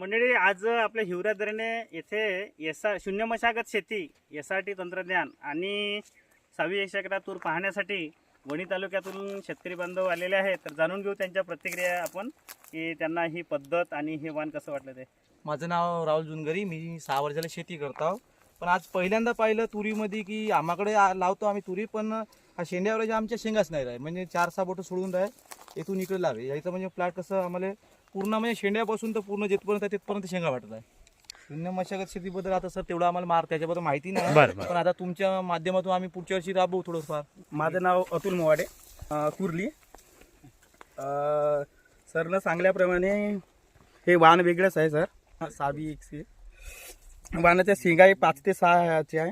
मंडळी आज आपल्या हिवरादरणे येथे शून्य मशागत शेती SRT तंत्रज्ञान आणि 6 एकरा तूर पाहण्यासाठी वणी तालुक्यातून शेतकरी बांधव आलेले आहेत. तर जाणून घेऊ त्यांच्या प्रतिक्रिया आपण की त्यांना ही पद्धत आणि हे वाण कसं वाटलं ते. माझं नाव राहुल जुनगरी. मी 6 वर्षाला शेती करतो. पण आज पहिल्यांदा पाहिलं तुरीमध्ये की आम्हाकडे लावतो आम्ही तुरी, पण हा शेंड्यावर आमच्या शेंगाच नाही राही. म्हणजे 4-6 बोटं सोडून राही इथून इकडे लावे. याचं म्हणजे प्लॉट कसं आम्हाला पूर्ण म्हणजे शेंड्यापासून तर पूर्ण जिथपर्यंत तिथपर्यंत शेंगा वाटत आहे. शून्य मशागत शेतीबद्दल आता सर तेवढं आम्हाला त्याच्याबद्दल माहिती नाही. पण आता तुमच्या माध्यमातून आम्ही पुढच्या वर्षी राबवू थोडंफार. माझं नाव अतुल मोवाडे, कुर्ली. सरनं सांगल्याप्रमाणे हे वाण वेगळंच आहे सर. 6 वाणाच्या शेंगा 5 ते 6 याचे आहे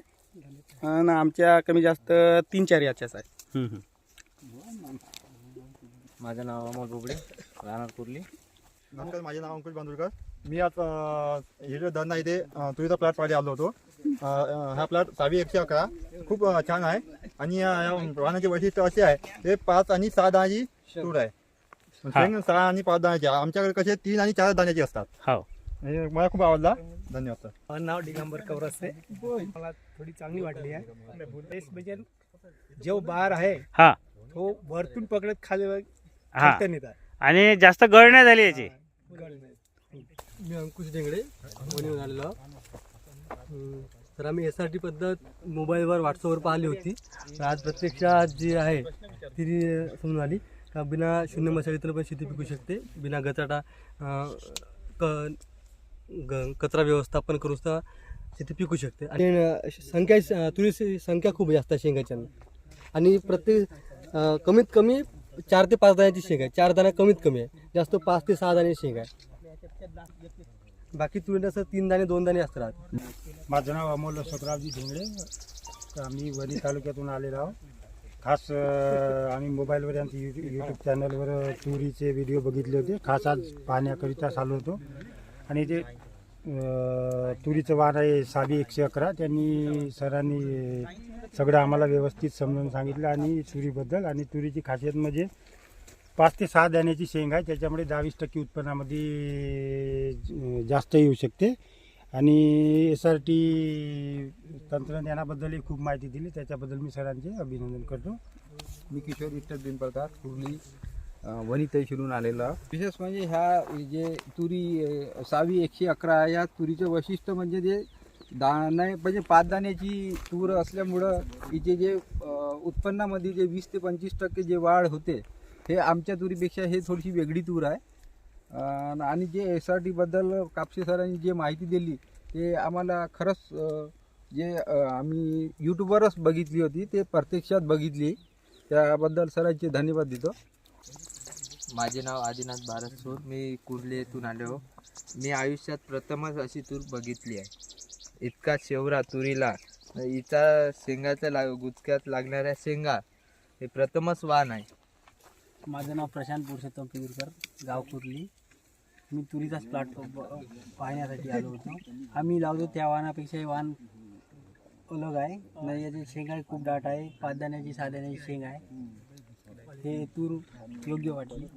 आणि आमच्या कमी जास्त 3-4 याच्याच आहे. माझं नाव अमोल बोबडे, राहणार कुर्ली. नमस्कार, माझे नाव अंकुश बांदुरकर. मी आज हे जो धन आहे ते तुरीचा प्लॉट पाहिजे आलो होतो. हा प्लॉट 6-111 खूप छान आहे आणि या वाहनाचे वैशिष्ट्य असे आहे ते 5 आणि 6 दाण्याची तूर आहे. शेंग 6 आणि 5 दाण्याची. आमच्याकडे कसे 3 आणि 4 दाण्याची असतात. हो, मला खूप आवडला. धन्यवाद सर. माझं नाव दिगंबर कवरसे. मला थोडी चांगली वाटली आहे. म्हणजे जो बार आहे हा तो वरतून पकडत खाली हा नेतात आणि जास्त गळ नाही झाली याची. मी अंकुश डेंगडे वणीहून आलेलो आहोत. तर आम्ही SRT पद्धत मोबाईलवर व्हॉट्सअपवर पाहिली होती. तर आज प्रत्यक्षात जी आहे ती समजून आली का बिना शून्य मशागतीनं पण शेती पिकू शकते. बिना गचाटा कचरा व्यवस्थापन करून सुद्धा शेती पिकू शकते. आणि संख्या तुरीची संख्या खूप जास्त आहे शेंगाच्या. आणि प्रत्येक कमीत कमी 4 ते 5 दाण्याची शेंग आहे. 4 दाणा कमीत कमी आहे, जास्त 5 ते 6 दाणे शेंग आहे. बाकी तुरीला असं 3 दाणे 2 दाणे असतात. माझं नाव अमोल अशोकरावजी ढेंगळे. आम्ही वणी तालुक्यातून आलेलो आहोत. खास आम्ही मोबाईलवर यांचे यूट्यूब चॅनलवर तुरीचे व्हिडिओ बघितले होते. खास आज पाहण्याकरिताच आलो होतो. आणि ते तुरीचं वाण आहे 6-111. त्यांनी सरांनी सगळं आम्हाला व्यवस्थित समजून सांगितलं आणि तुरीबद्दल. आणि तुरीची खासियत म्हणजे 5 ते 6 दाण्याची शेंग आहे. त्याच्यामुळे 10-20% उत्पन्नामध्ये जास्त येऊ शकते. आणि SRT तंत्रज्ञानाबद्दलही खूप माहिती दिली. त्याच्याबद्दल मी सरांचे अभिनंदन करतो. मी किशोर विठ्ठल बिनप्रकार, कुर्ली वणी तहसीलहून आलेलो. विशेष म्हणजे ह्या जे तुरी 6-111 या तुरीचं वैशिष्ट्य म्हणजे जे दाणे म्हणजे 5 दाण्याची तूर असल्यामुळं हिचे जे उत्पन्नामध्ये जे 20 ते 25% जे वाढ होते हे आमच्या तुरीपेक्षा हे थोडीशी वेगळी तूर आहे. आणि जे SRT बद्दल कापसे सरांनी जे माहिती दिली ते आम्हाला खरंच जे आम्ही यूट्यूबवरच बघितली होती ते प्रत्यक्षात बघितली. त्याबद्दल सरांचे धन्यवाद देतो. माझे नाव आदिनाथ भारत सूर. मी कुर्ले येथून आलो. मी आयुष्यात प्रथमच अशी तूर बघितली आहे. इतका शेवरा तुरीला, हिचा शेंगाच्या गुचक्यात लागणाऱ्या शेंगा हे प्रथमच वाण आहे. माझं नाव प्रशांत पुरुषोत्तम पिगुरकर, गाव कुर्ली. मी तुरीचाच प्लॉट पाहण्यासाठी आलो होतो. आम्ही लावतो त्या वाणापेक्षा हे वाण अलग आहे. नाही, याची शेंगा खूप दाट आहे. 5 दाण्याची 6 दाण्याची शेंग आहे. हे तूर योग्य वाटली.